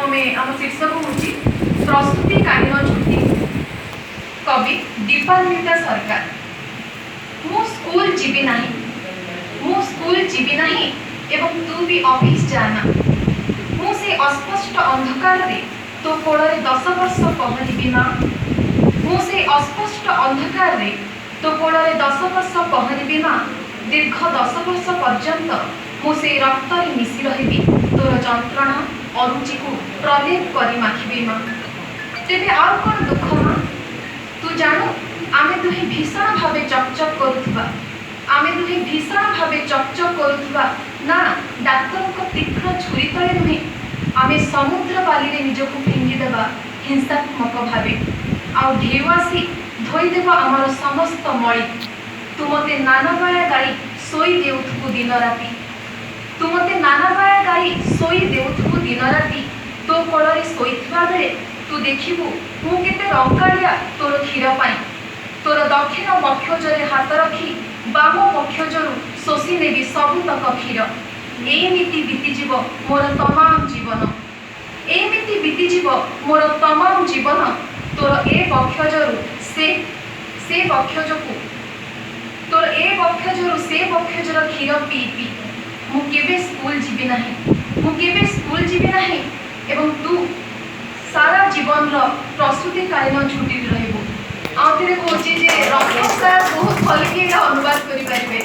आम शीर्षक हूँ प्रस्तुतिकालीन छुट्टी। कवि दीपान्विता सरकार। मु स्कूल जीवी नहीं, मु स्कूल जीवी नहीं एवं तू भी ऑफिस जाना। मु से अस्पष्ट अंधकार रे तो कोड़े 10 वर्ष पहरिबी माँ। मु से अस्पष्ट अंधकार रे तो कोड़े 10 वर्ष पहरिबी माँ। दीर्घ 10 वर्ष पर्यंत मु से रक्त मिशी रही तोर जंत्रणा अरुचि को प्रलेप करी माखिबी माँ। तेरे आउ कौन दुख माँ? तू जानू आमे दुहे भीषण भावे चकचक करुवा, आमे दुहे भीषण भावे चकचक करुवा ना डाक्तर को तीक्ष्ण छुरी तले नुहे। आमे समुद्र बाली रे निजको फिंगी देबा हिंसात्मक भावे आउ ढेउ आसी धोईदेव आमर समस्त मळी। तू मते नाना बाया गाई सोई देउथु दिन राति, तू मते नाना बाया गाई सोई देउथु दिन राति। तो कोଳରେ ଶୋଇଥିବା ବେଳେ तू देखिबु मु केते रंगालिया तोर क्षीर पाई। तोर दक्षिण पक्षजरे हाथ रखी बाम पक्षजरु शोषी नेबी सबुतक क्षीर। एमिति बीतीजीव मोर तमाम जीवन, एमिति बीतीजीव मोर तमाम जीवन। तोर ए पक्षजरु से पक्षजकु, तोर ए पक्षजरु से पक्षजर क्षीर पी पी मु केबे स्कूल जीवी नहीं, मु केबे स्कूल जीवी नहीं एवं तू सारा जीवन प्रस्तुतिकालीन छुट्टी रहिबो। आउ थे कौच रमेश सर बहुत भल अनुवाद करें।